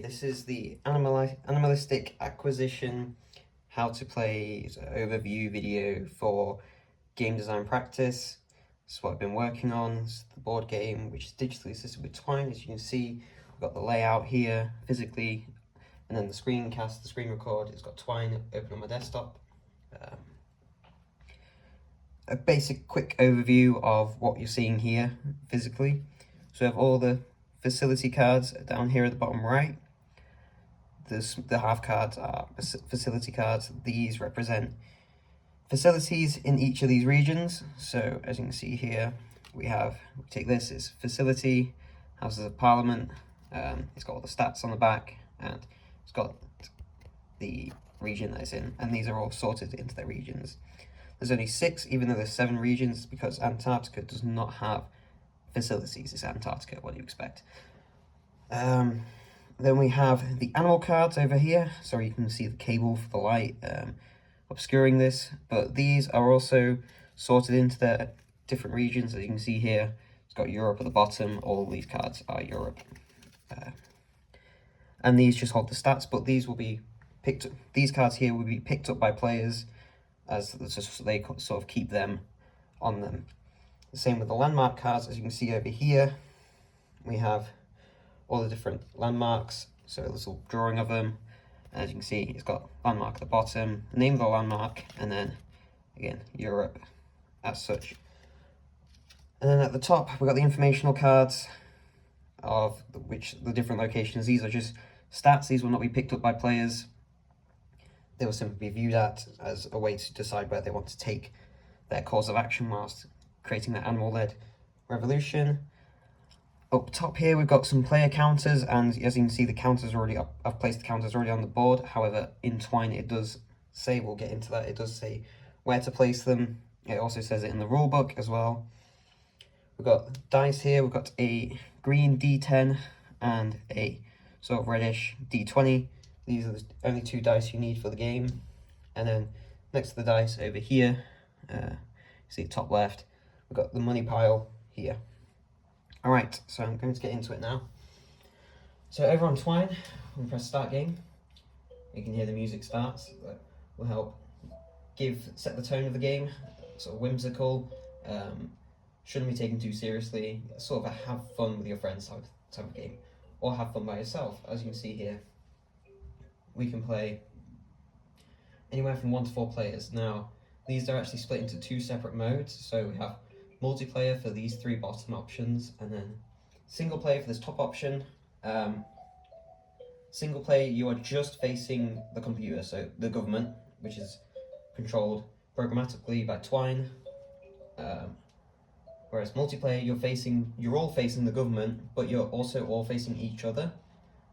this is the Animalistic acquisition, how to play overview video for game design practice. This is what I've been working on. This is the board game, which is digitally assisted with Twine. As you can see, we've got the layout here physically, and then the screencast, the screen record. It's got Twine open on my desktop. A basic quick overview of what you're seeing here physically. So we have all the facility cards down here at the bottom right. The half cards are facility cards. These represent facilities in each of these regions. So as you can see here, we take this as facility, Houses of Parliament. It's got all the stats on the back, and it's got the region that it's in, and these are all sorted into their regions. There's only 6, even though there's 7 regions, because Antarctica does not have facilities. It's Antarctica, what do you expect? Then we have the animal cards over here. Sorry, you can see the cable for the light obscuring this, but these are also sorted into their different regions. As you can see here, it's got Europe at the bottom. All these cards are Europe. And these just hold the stats, but these will be picked up. These cards here will be picked up by players as they sort of keep them on them. The same with the landmark cards. As you can see over here, we have all the different landmarks, so a little drawing of them. As you can see, it's got landmark at the bottom, the name of the landmark, and then again Europe as such. And then at the top we've got the informational cards of the different locations. These are just stats. These will not be picked up by players. They will simply be viewed at as a way to decide where they want to take their course of action whilst creating that animal-led revolution. Up top here, we've got some player counters, and as you can see, the counters are already up. I've placed the counters already on the board. However, in Twine, it does say, we'll get into that, it does say where to place them. It also says it in the rule book as well. We've got dice here. We've got a green D10 and a sort of reddish D20. These are the only 2 dice you need for the game. And then next to the dice over here, see top left, we've got the money pile here. Alright, so I'm going to get into it now. So over on Twine, when we press start game, you can hear the music starts. That will help set the tone of the game. Sort of whimsical, shouldn't be taken too seriously. Sort of a have fun with your friends type of game, or have fun by yourself. As you can see here, we can play anywhere from 1 to 4 players. Now, these are actually split into 2 separate modes. So we have multiplayer for these 3 bottom options, and then single player for this top option. Single player, you are just facing the computer, so the government, which is controlled programmatically by Twine. Whereas multiplayer, you're all facing the government, but you're also all facing each other.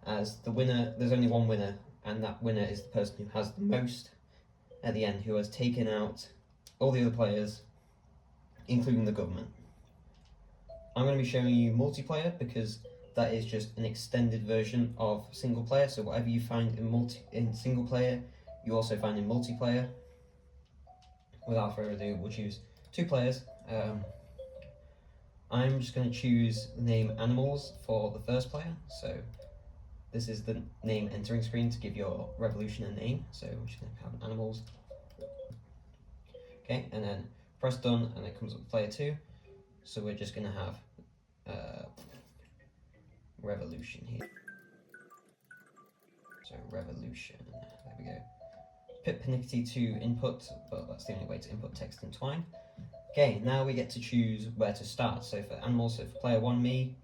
As the winner, there's only one winner, and that winner is the person who has the most at the end, who has taken out all the other players, including the government. I'm going to be showing you multiplayer because that is just an extended version of single player. So whatever you find in single player, you also find in multiplayer. Without further ado, we'll choose 2 players. I'm just going to choose the name Animals for the first player. So this is the name entering screen to give your revolution a name. So we're just going to have Animals. Okay, and then press done, and it comes up with player 2. So we're just going to have revolution here. So revolution, there we go. Pip pernickety to input, but that's the only way to input text in Twine. Okay, now we get to choose where to start. So for animals, so for player 1, me,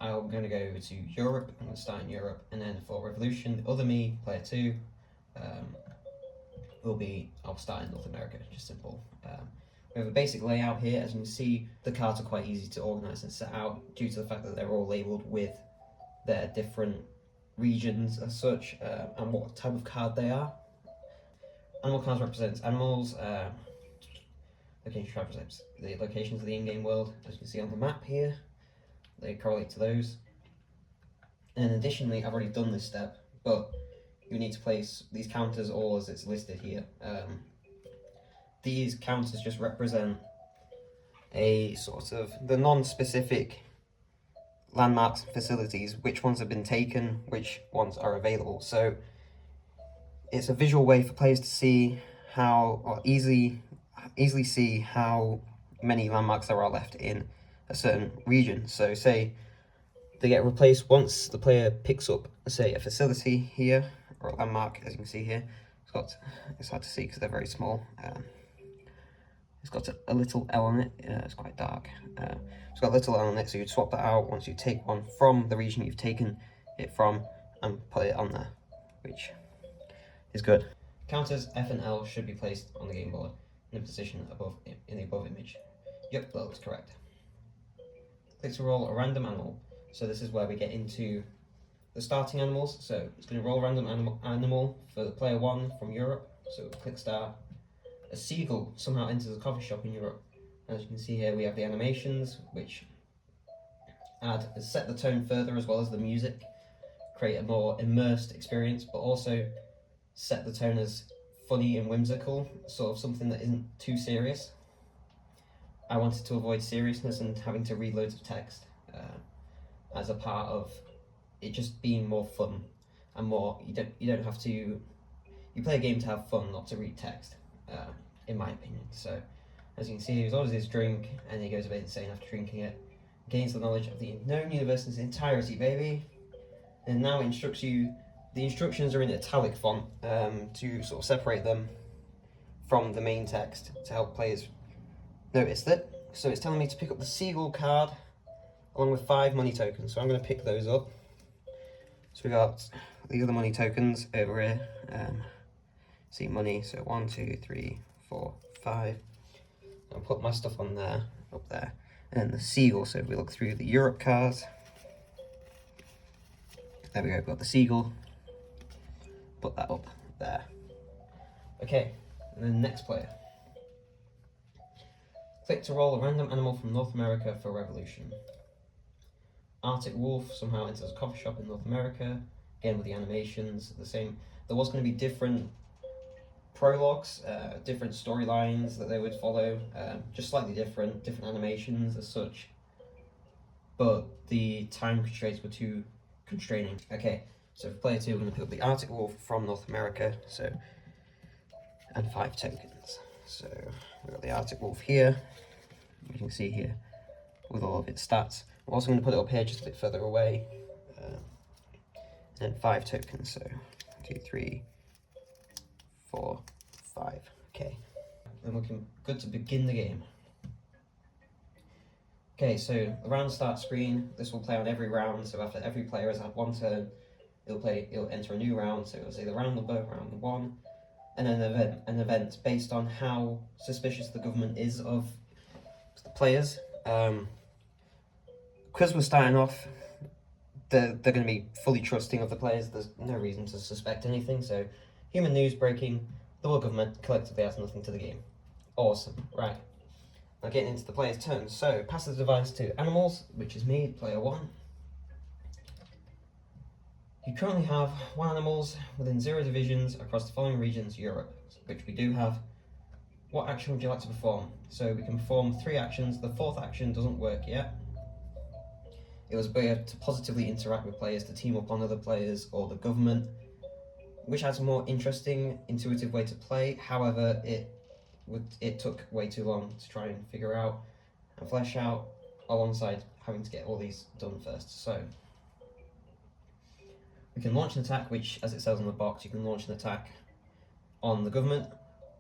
I'm going to go to Europe. I'm going to start in Europe, and then for revolution, the other me, player 2, I'll start in North America. Just simple. We have a basic layout here. As you can see, the cards are quite easy to organise and set out due to the fact that they're all labelled with their different regions as such, and what type of card they are. Animal cards represents animals. Location represents the locations of the in-game world. As you can see on the map here, they correlate to those. And additionally, I've already done this step, but you need to place these counters all as it's listed here. These counters just represent a sort of the non-specific landmarks and facilities, which ones have been taken, which ones are available. So it's a visual way for players to see how, or easily see how many landmarks there are left in a certain region. So say they get replaced once the player picks up, say, a facility here, or a landmark, as you can see here. It's hard to see because they're very small. It's got a little L on it. It's quite dark. It's got a little L on it, so you'd swap that out once you take one from the region you've taken it from and put it on there, which is good. Counters F and L should be placed on the game board in a position in the above image. Yep, that looks correct. Click to roll a random animal. So this is where we get into the starting animals. So it's going to roll a random animal for the player 1 from Europe. So click start. A seagull somehow enters a coffee shop in Europe. As you can see here, we have the animations, which set the tone further, as well as the music, create a more immersed experience, but also set the tone as funny and whimsical, sort of something that isn't too serious. I wanted to avoid seriousness and having to read loads of text as a part of it just being more fun and more. You don't have to. You play a game to have fun, not to read text, in my opinion. So, as you can see, he orders his drink and he goes a bit insane after drinking it. Gains the knowledge of the known universe in its entirety, baby. And now it instructs you. The instructions are in italic font to sort of separate them from the main text to help players notice that. So it's telling me to pick up the seagull card along with 5 money tokens. So I'm going to pick those up. So we got the other money tokens over here. See money. So 1, 2, 3, 4, 5. I'll put my stuff on there, up there. And then the seagull. So if we look through the Europe cards, there we go. We've got the seagull. Put that up there. Okay, and then the next player. Click to roll a random animal from North America for Revolution. Arctic wolf somehow enters a coffee shop in North America. Again with the animations, the same. There was going to be different prologues, different storylines that they would follow, just slightly different animations as such. But the time constraints were too constraining. Okay, so for player 2, we're going to pick up the Arctic wolf from North America, and 5 tokens. So we've got the Arctic wolf here, you can see here, with all of its stats. I'm also going to put it up here just a bit further away, and then 5 tokens, so 1, 2, 3, 4, 5. Okay, then looking good to begin the game. Okay, so the round start screen, this will play on every round, so after every player has had 1 turn, it'll enter a new round, so it'll say the round number, round 1, and an event based on how suspicious the government is of the players. Because we're starting off, they're going to be fully trusting of the players. There's no reason to suspect anything, so human news breaking, the world government collectively adds nothing to the game. Awesome, right. Now getting into the player's turn. So pass the device to animals, which is me, player 1. You currently have 1 animals within 0 divisions across the following regions, Europe, which we do have. What action would you like to perform? So we can perform 3 actions. The 4th action doesn't work yet. It was better to positively interact with players, to team up on other players or the government, which has a more interesting, intuitive way to play. However, it took way too long to try and figure out and flesh out, alongside having to get all these done first. So we can launch an attack, which, as it says on the box, you can launch an attack on the government,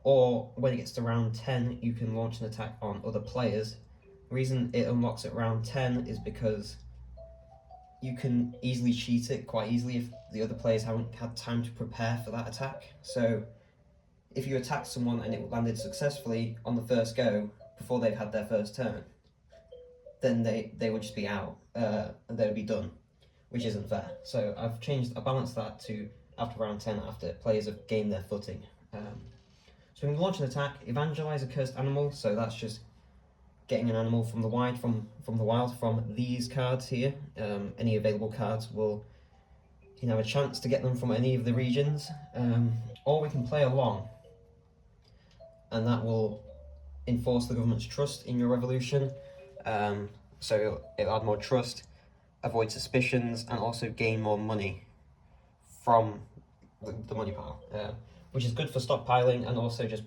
or when it gets to round 10, you can launch an attack on other players. The reason it unlocks at round 10 is because you can easily cheat it quite easily if the other players haven't had time to prepare for that attack. So if you attacked someone and it landed successfully on the first go, before they've had their first turn, then they would just be out, and they would be done, which isn't fair. So I balanced that to after round 10, after players have gained their footing. So we can launch an attack, evangelize a cursed animal, so that's just getting an animal from the wild, from these cards here. Any available cards you can have a chance to get them from any of the regions, or we can play along, and that will enforce the government's trust in your revolution. So it'll add more trust, avoid suspicions, and also gain more money from the money pile, which is good for stockpiling and also just